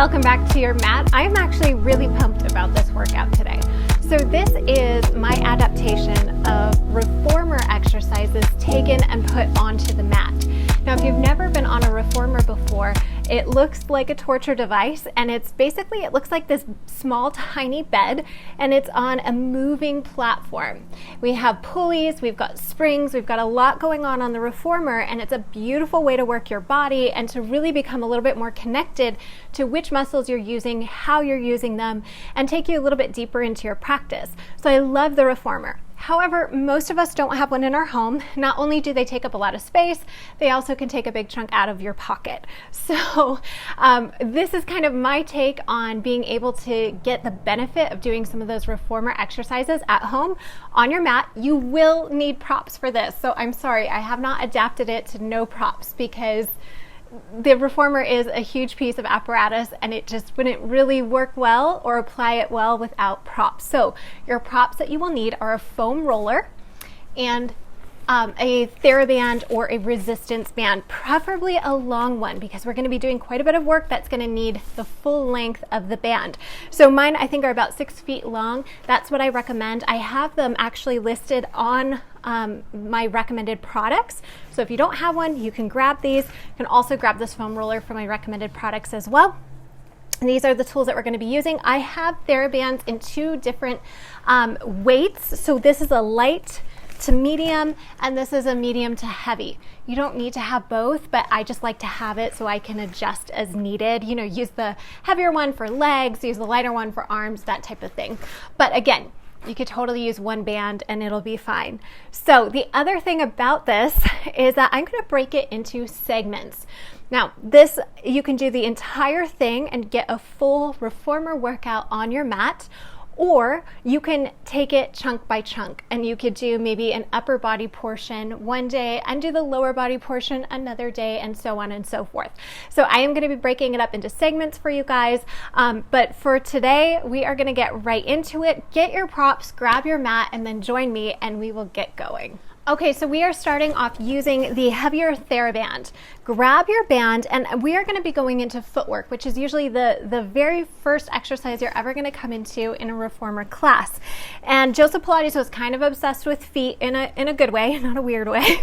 Welcome back to your mat. I'm actually really pumped about this workout today. So this is my adaptation of reformer exercises taken and put onto the mat. Now, if you've never been on a reformer before, it looks like a torture device, and it looks like this small tiny bed, and it's on a moving platform. We have pulleys, we've got springs, we've got a lot going on the reformer, and it's a beautiful way to work your body and to really become a little bit more connected to which muscles you're using, how you're using them, and take you a little bit deeper into your practice. So I love the reformer. However, most of us don't have one in our home. Not only do they take up a lot of space, they also can take a big chunk out of your pocket. So this is kind of my take on being able to get the benefit of doing some of those reformer exercises at home on your mat. You will need props for this. So I'm sorry, I have not adapted it to no props because the reformer is a huge piece of apparatus and it just wouldn't really work well or apply it well without props. So your props that you will need are a foam roller and a TheraBand or a resistance band, preferably a long one because we're going to be doing quite a bit of work that's going to need the full length of the band. So mine I think are about 6 feet long. That's what I recommend. I have them actually listed on my recommended products. So if you don't have one, you can grab these. You can also grab this foam roller for my recommended products as well. And these are the tools that we're going to be using. I have TheraBands in 2 different weights. So this is a light to medium, and this is a medium to heavy. You don't need to have both, but I just like to have it so I can adjust as needed. You know, use the heavier one for legs, use the lighter one for arms, that type of thing. But again, you could totally use one band and it'll be fine. So the other thing about this is that I'm going to break it into segments. Now, this, you can do the entire thing and get a full reformer workout on your mat, or you can take it chunk by chunk and you could do maybe an upper body portion one day and do the lower body portion another day, and so on and so forth. So I am going to be breaking it up into segments for you guys, but for today we are going to get right into it. Get your props, grab your mat, and then join me and we will get going. Okay, so we are starting off using the heavier TheraBand. Grab your band, and we are going to be going into footwork, which is usually the very first exercise you're ever going to come into in a reformer class. And Joseph Pilates was kind of obsessed with feet in a good way, not a weird way.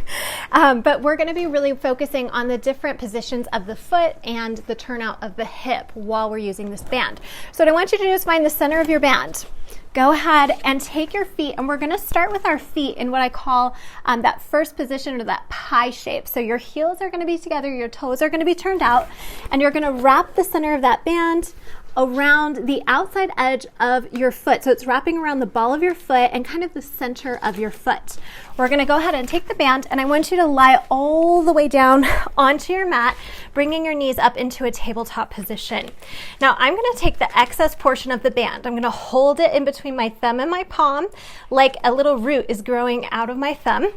But we're going to be really focusing on the different positions of the foot and the turnout of the hip while we're using this band. So what I want you to do is find the center of your band. Go ahead and take your feet, and we're going to start with our feet in what I call that first position, or that pie shape. So your heels are going to be together, your toes are going to be turned out, and you're going to wrap the center of that band around the outside edge of your foot. So it's wrapping around the ball of your foot and kind of the center of your foot. We're going to go ahead and take the band, and I want you to lie all the way down onto your mat, bringing your knees up into a tabletop position. Now I'm going to take the excess portion of the band. I'm going to hold it in between my thumb and my palm like a little root is growing out of my thumb.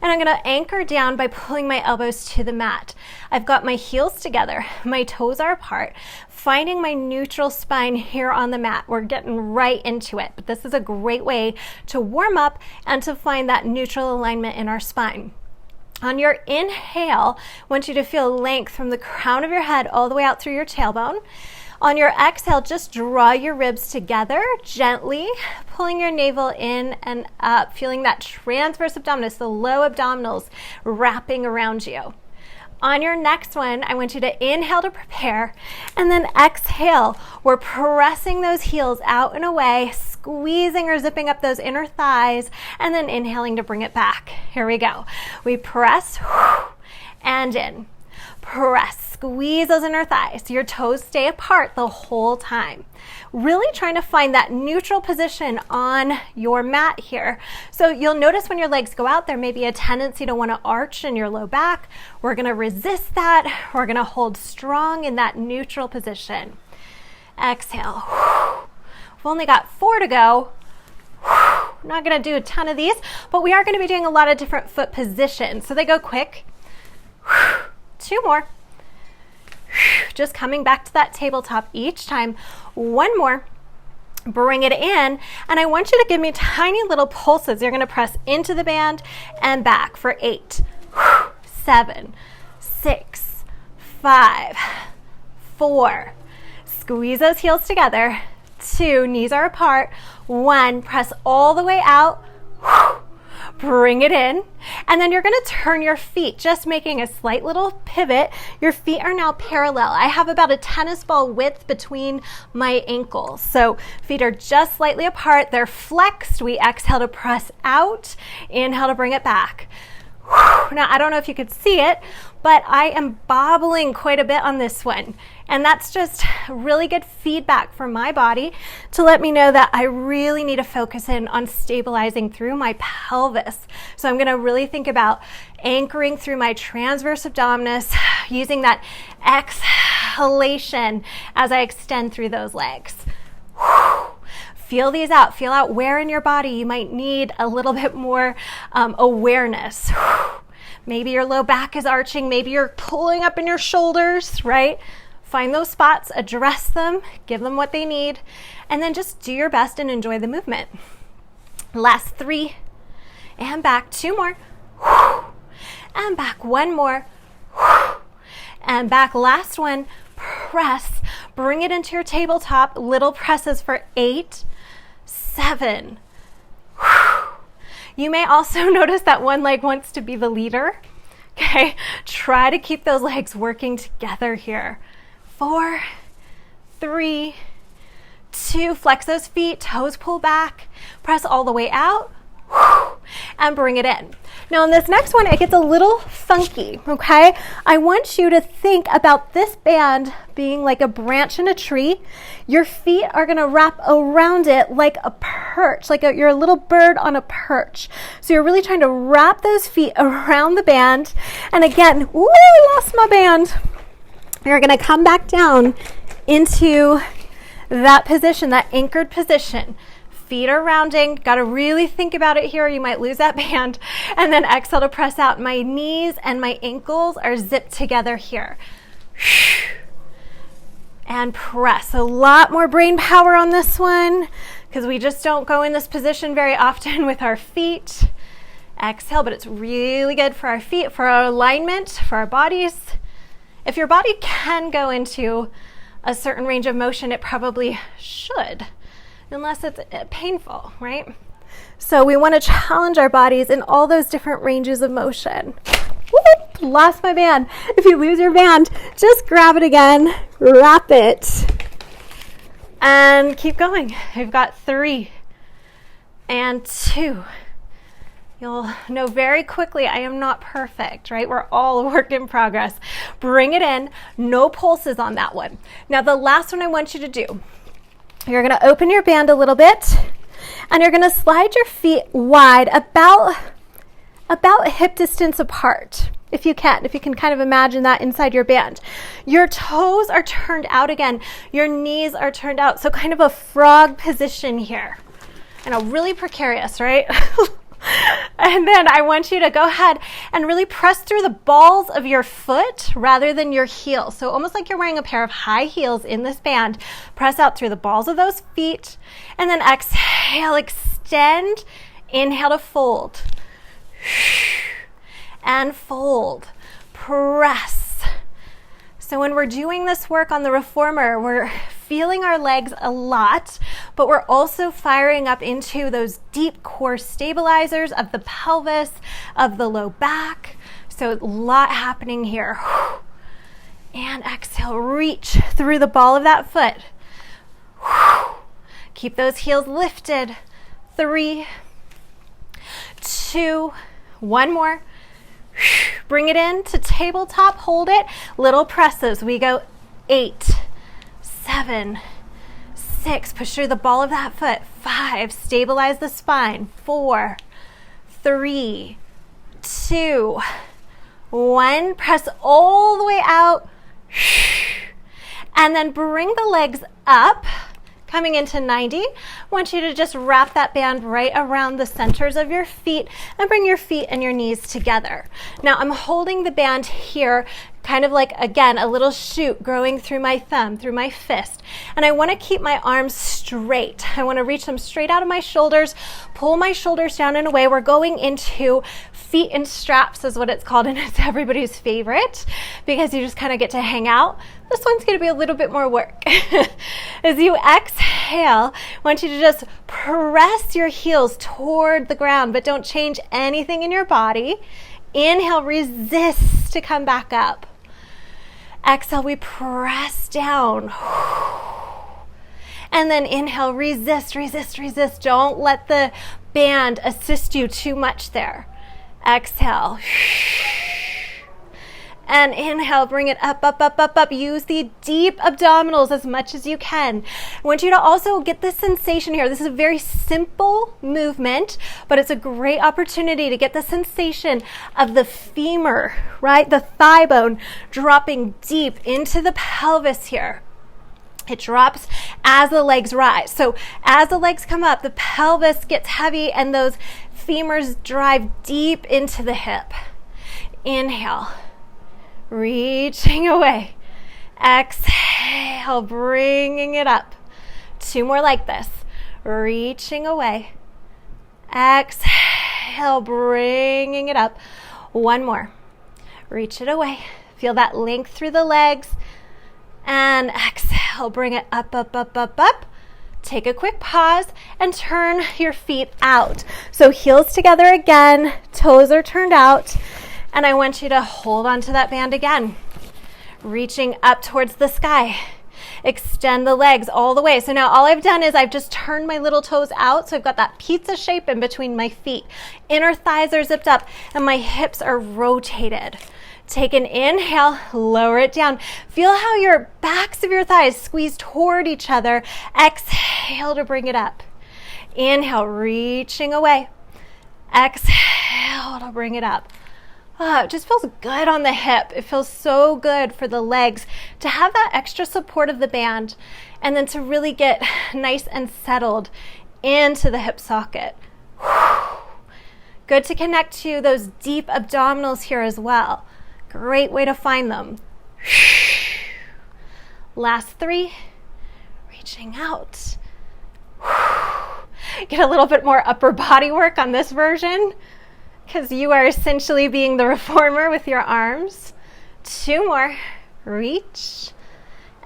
And I'm going to anchor down by pulling my elbows to the mat. I've got my heels together, my toes are apart, finding my neutral spine here on the mat. We're getting right into it, but this is a great way to warm up and to find that neutral alignment in our spine. On your inhale, I want you to feel length from the crown of your head all the way out through your tailbone. On your exhale, just draw your ribs together gently, pulling your navel in and up, feeling that transverse abdominis, the low abdominals wrapping around you. On your next one, I want you to inhale to prepare, and then exhale. We're pressing those heels out and away, squeezing or zipping up those inner thighs, and then inhaling to bring it back. Here we go. We press and in. Press. Squeeze those inner thighs. Your toes stay apart the whole time. Really trying to find that neutral position on your mat here. So you'll notice when your legs go out, there may be a tendency to want to arch in your low back. We're going to resist that. We're going to hold strong in that neutral position. Exhale. We've only got 4 to go. Not going to do a ton of these, but we are going to be doing a lot of different foot positions. So they go quick. 2 more. Just coming back to that tabletop each time. 1 more. Bring it in, and I want you to give me tiny little pulses. You're going to press into the band and back for 8, 7, 6, 5, 4. Squeeze those heels together. 2, knees are apart. 1, press all the way out. Bring it in. And then you're going to turn your feet, just making a slight little pivot. Your feet are now parallel. I have about a tennis ball width between my ankles. So feet are just slightly apart. They're flexed. We exhale to press out. Inhale to bring it back. Now, I don't know if you could see it, but I am bobbling quite a bit on this one. And that's just really good feedback from my body to let me know that I really need to focus in on stabilizing through my pelvis. So I'm going to really think about anchoring through my transverse abdominis, using that exhalation as I extend through those legs. Feel these out. Feel out where in your body you might need a little bit more awareness. Maybe your low back is arching. Maybe you're pulling up in your shoulders, right? Find those spots, address them, give them what they need, and then just do your best and enjoy the movement. Last 3, and back. 2 more, and back. 1 more, and back. Last one. Press. Bring it into your tabletop. Little presses for 8, 7. You may also notice that one leg wants to be the leader. Okay, try to keep those legs working together here. 4, 3, 2, flex those feet, toes pull back, press all the way out, and bring it in. Now in this next one, it gets a little funky, okay? I want you to think about this band being like a branch in a tree. Your feet are gonna wrap around it like a perch, like you're a little bird on a perch. So you're really trying to wrap those feet around the band. And again, ooh, I lost my band. You're gonna come back down into that position, that anchored position. Feet are rounding. Got to really think about it here. You might lose that band. And then exhale to press out. My knees and my ankles are zipped together here. And press. A lot more brain power on this one because we just don't go in this position very often with our feet. Exhale, but it's really good for our feet, for our alignment, for our bodies. If your body can go into a certain range of motion, it probably should. Unless it's painful, right? So we want to challenge our bodies in all those different ranges of motion. Whoop, lost my band. If you lose your band, just grab it again, wrap it, and keep going. We've got 3 and 2. You'll know very quickly I am not perfect, right? We're all a work in progress. Bring it in. No pulses on that one. Now the last one I want you to do, you're going to open your band a little bit, and you're going to slide your feet wide, about hip distance apart, if you can kind of imagine that inside your band. Your toes are turned out again. Your knees are turned out. So kind of a frog position here. I know, really precarious, right? And then I want you to go ahead and really press through the balls of your foot rather than your heels. So almost like you're wearing a pair of high heels in this band. Press out through the balls of those feet. And then exhale, extend. Inhale to fold. And fold. Press. So when we're doing this work on the reformer, we're feeling our legs a lot, but we're also firing up into those deep core stabilizers of the pelvis, of the low back. So a lot happening here. And exhale, reach through the ball of that foot. Keep those heels lifted. 3, 2, 1 more. Bring it in to tabletop, hold it. Little presses. We go 8, 7, 6. Push through the ball of that foot. 5. Stabilize the spine. 4, 3, 2, 1. Press all the way out. And then bring the legs up. Coming into 90, I want you to just wrap that band right around the centers of your feet and bring your feet and your knees together. Now I'm holding the band here, kind of like, again, a little shoot growing through my thumb, through my fist. And I want to keep my arms straight. I want to reach them straight out of my shoulders, pull my shoulders down in a way. We're going into feet in straps is what it's called, and it's everybody's favorite because you just kind of get to hang out. This one's going to be a little bit more work. As you exhale, I want you to just press your heels toward the ground, but don't change anything in your body. Inhale, resist to come back up. Exhale, we press down. And then inhale, resist, resist, resist. Don't let the band assist you too much there. Exhale. And inhale, bring it up, up, up, up, up. Use the deep abdominals as much as you can. I want you to also get the sensation here. This is a very simple movement, but it's a great opportunity to get the sensation of the femur, right? The thigh bone dropping deep into the pelvis here. It drops as the legs rise. So as the legs come up, the pelvis gets heavy and those femurs drive deep into the hip. Inhale. Reaching away. Exhale, bringing it up. 2 more like this. Reaching away. Exhale, bringing it up. 1 more. Reach it away. Feel that length through the legs. And exhale, bring it up, up, up, up, up. Take a quick pause and turn your feet out. So heels together again, toes are turned out. And I want you to hold onto that band again, reaching up towards the sky. Extend the legs all the way. So now all I've done is I've just turned my little toes out. So I've got that pizza shape in between my feet. Inner thighs are zipped up and my hips are rotated. Take an inhale, lower it down. Feel how your backs of your thighs squeeze toward each other. Exhale to bring it up. Inhale, reaching away. Exhale to bring it up. Oh, it just feels good on the hip. It feels so good for the legs to have that extra support of the band and then to really get nice and settled into the hip socket. Good to connect to those deep abdominals here as well. Great way to find them. Last 3, reaching out. Get a little bit more upper body work on this version because you are essentially being the reformer with your arms. 2 more. Reach.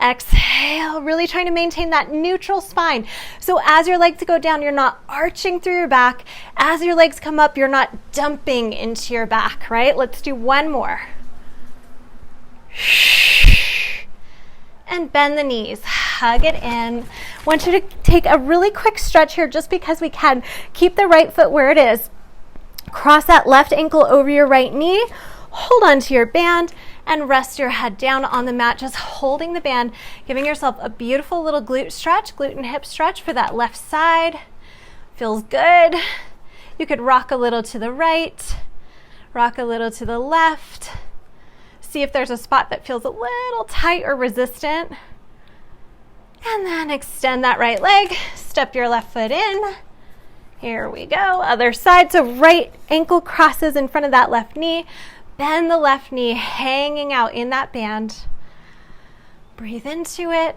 Exhale, really trying to maintain that neutral spine. So as your legs go down, you're not arching through your back. As your legs come up, you're not dumping into your back, right? Let's do 1 more. And bend the knees, hug it in. I want you to take a really quick stretch here just because we can. Keep the right foot where it is. Cross that left ankle over your right knee. Hold on to your band and rest your head down on the mat, just holding the band, giving yourself a beautiful little glute stretch, glute and hip stretch for that left side. Feels good. You could rock a little to the right, rock a little to the left. See if there's a spot that feels a little tight or resistant. And then extend that right leg, step your left foot in. Here we go, other side. So right ankle crosses in front of that left knee. Bend the left knee, hanging out in that band. Breathe into it.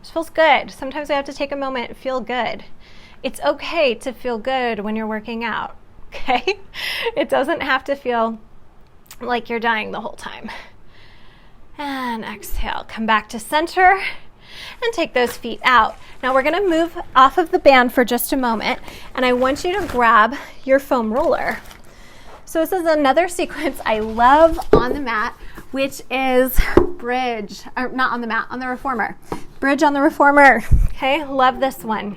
This feels good. Sometimes we have to take a moment and feel good. It's okay to feel good when you're working out, okay? It doesn't have to feel like you're dying the whole time. And exhale, come back to center and take those feet out. Now we're gonna move off of the band for just a moment, and I want you to grab your foam roller. So this is another sequence I love on the mat, which is bridge, or not on the mat, on the reformer. Bridge on the reformer, okay? Love this one.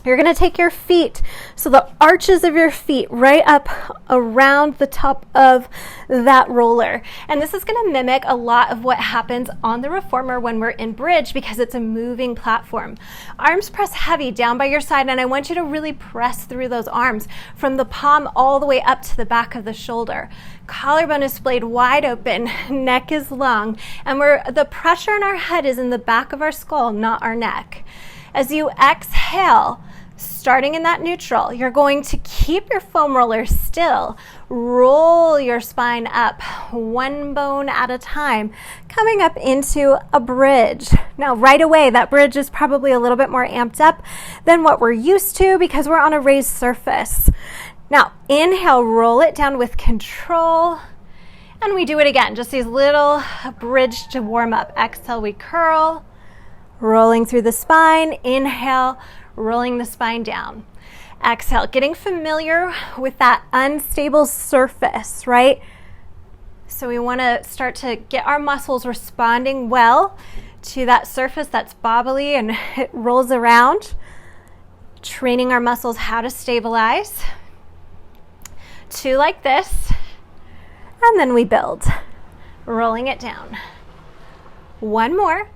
You're gonna take your feet, so the arches of your feet right up around the top of that roller. And this is gonna mimic a lot of what happens on the reformer when we're in bridge because it's a moving platform. Arms press heavy down by your side, and I want you to really press through those arms from the palm all the way up to the back of the shoulder. Collarbone is splayed wide open, neck is long, and the pressure in our head is in the back of our skull, not our neck. As you exhale, starting in that neutral, you're going to keep your foam roller still. Roll your spine up, one bone at a time, coming up into a bridge. Now, right away, that bridge is probably a little bit more amped up than what we're used to because we're on a raised surface. Now, inhale, roll it down with control. And we do it again, just these little bridge to warm up. Exhale, we curl, rolling through the spine. Inhale, rolling the spine down. Exhale, getting familiar with that unstable surface, right? So we want to start to get our muscles responding well to that surface that's bobbly and it rolls around. Training our muscles how to stabilize. 2 like this. And then we build, rolling it down. 1 more,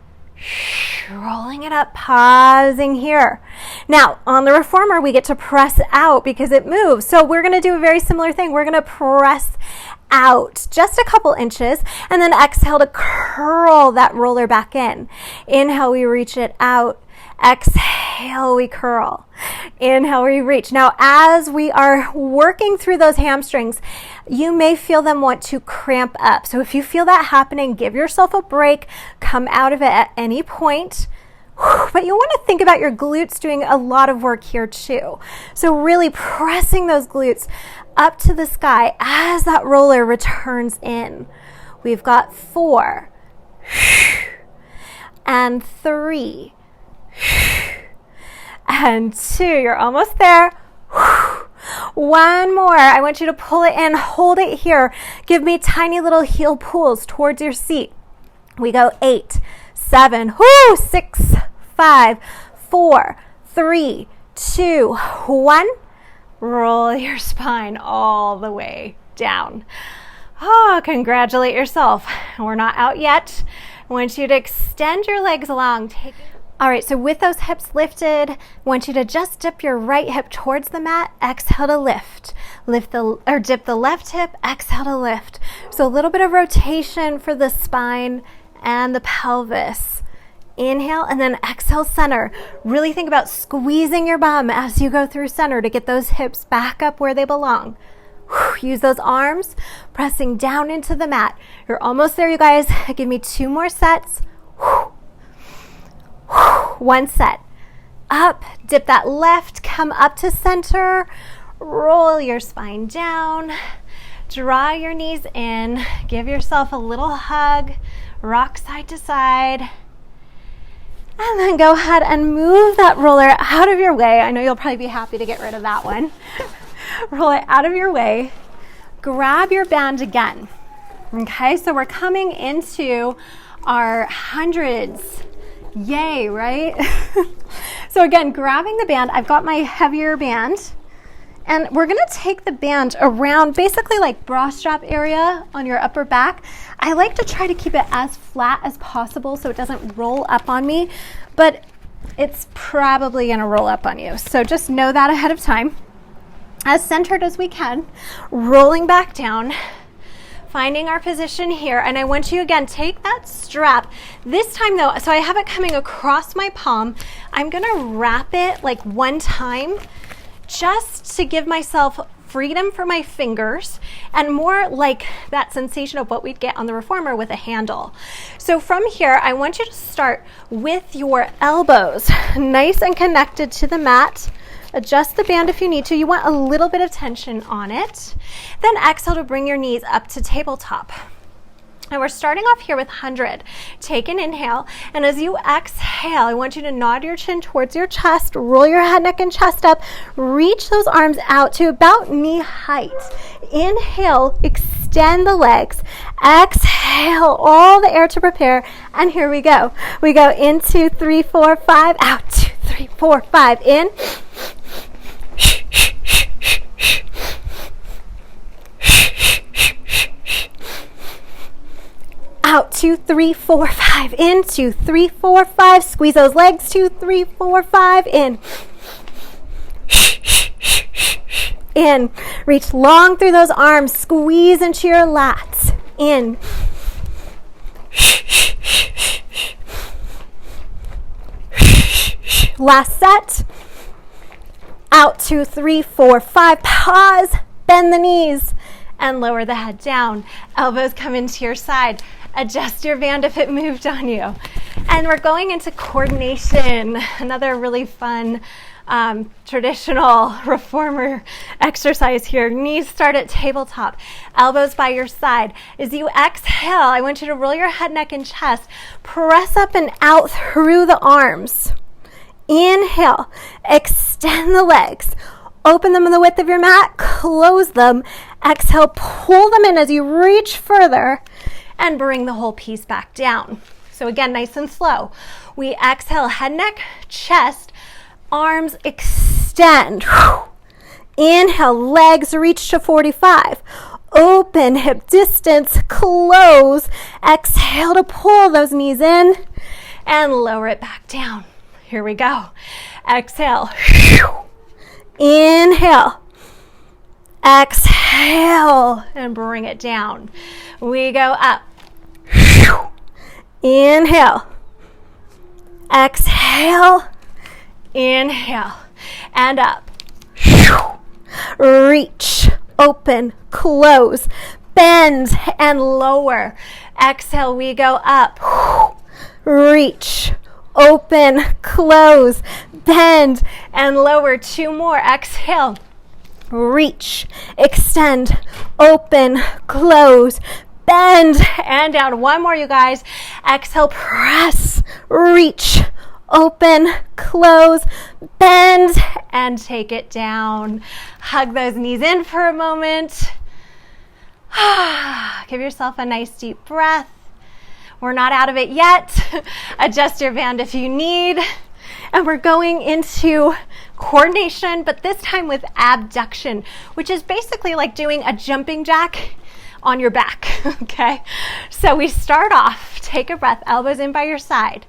rolling it up, pausing here. Now, on the reformer, we get to press out because it moves. So we're going to do a very similar thing. We're going to press out just a couple inches and then exhale to curl that roller back in. Inhale, we reach it out. Exhale, we curl. Inhale, we reach. Now, as we are working through those hamstrings, you may feel them want to cramp up. So if you feel that happening, give yourself a break. Come out of it at any point. But you want to think about your glutes doing a lot of work here too. So really pressing those glutes up to the sky as that roller returns in. We've got 4 and 3 and 2. You're almost there. 1 more. I want you to pull it in. Hold it here. Give me tiny little heel pulls towards your seat. We go 8, 7, 6, 5, 4, 3, 2, 1. Roll your spine all the way down. Oh, congratulate yourself. We're not out yet. I want you to extend your legs long. All right, so with those hips lifted, I want you to just dip your right hip towards the mat. Exhale to lift. Dip the left hip, exhale to lift. So a little bit of rotation for the spine and the pelvis. Inhale and then exhale, center. Really think about squeezing your bum as you go through center to get those hips back up where they belong. Use those arms, pressing down into the mat. You're almost there, you guys. Give me 2 more sets. 1 set. Up, dip that left, come up to center. Roll your spine down. Draw your knees in. Give yourself a little hug. Rock side to side. And then go ahead and move that roller out of your way. I know you'll probably be happy to get rid of that one. Roll it out of your way. Grab your band again. Okay, so we're coming into our hundreds. Yay, right? So again, grabbing the band, I've got my heavier band. And we're gonna take the band around basically like bra strap area on your upper back. I like to try to keep it as flat as possible so it doesn't roll up on me, but it's probably gonna roll up on you. So just know that ahead of time. As centered as we can, rolling back down, finding our position here. And I want you again, take that strap. This time though, so I have it coming across my palm. I'm gonna wrap it like 1 time, just to give myself freedom for my fingers and more like that sensation of what we'd get on the reformer with a handle. So from here, I want you to start with your elbows nice and connected to the mat. Adjust the band if you need to. You want a little bit of tension on it. Then exhale to bring your knees up to tabletop. And we're starting off here with 100. Take an inhale, and as you exhale, I want you to nod your chin towards your chest, roll your head, neck, and chest up, reach those arms out to about knee height. Inhale, extend the legs. Exhale, all the air to prepare, and here we go. We go in 2, 3, 4, 5, out 2, 3, 4, 5, in. Out 2, 3, 4, 5, in 2, 3, 4, 5. Squeeze those legs. 2, 3, 4, 5, in. In. Reach long through those arms. Squeeze into your lats. In. Last set. Out 2, 3, 4, 5. Pause. Bend the knees and lower the head down. Elbows come into your side. Adjust your band if it moved on you. And we're going into coordination, another really fun traditional reformer exercise here. Knees start at tabletop, elbows by your side. As you exhale, I want you to roll your head, neck, and chest. Press up and out through the arms. Inhale, extend the legs. Open them in the width of your mat, close them. Exhale, pull them in as you reach further and bring the whole piece back down. So again, nice and slow. We exhale, head, neck, chest, arms extend. Inhale, legs reach to 45. Open, hip distance, close. Exhale to pull those knees in and lower it back down. Here we go. Exhale. Inhale. Exhale and bring it down. We go up. Inhale. Exhale. Inhale. And up. Reach. Open. Close. Bend and lower. Exhale. We go up. Reach. Open. Close. Bend and lower. Two more. Exhale. Reach, extend, open, close, bend, and down. One more, you guys. Exhale, press, reach, open, close, bend, and take it down. Hug those knees in for a moment. Give yourself a nice deep breath. We're not out of it yet. Adjust your band if you need. And we're going into coordination, but this time with abduction, which is basically like doing a jumping jack on your back, okay? So we start off, take a breath, elbows in by your side.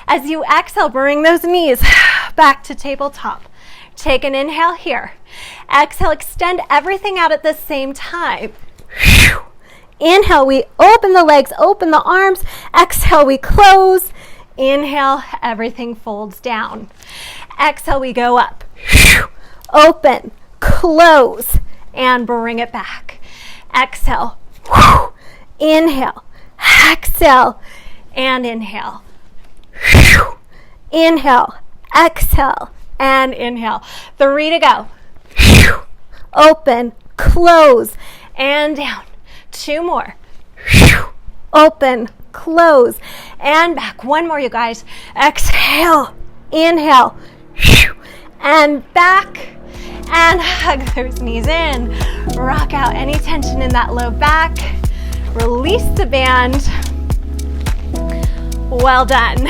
As you exhale, bring those knees back to tabletop. Take an inhale here. Exhale, extend everything out at the same time. Inhale, we open the legs, open the arms. Exhale, we close. Inhale, everything folds down. Exhale, we go up. Open, close, and bring it back. Exhale. Inhale. Exhale. And inhale. Inhale. Exhale. And inhale. 3 to go. Open, close, and down. 2 more. Open, close, and back. 1 more, you guys. Exhale, inhale, and back, and hug those knees in. Rock out any tension in that low back. Release the band. Well done.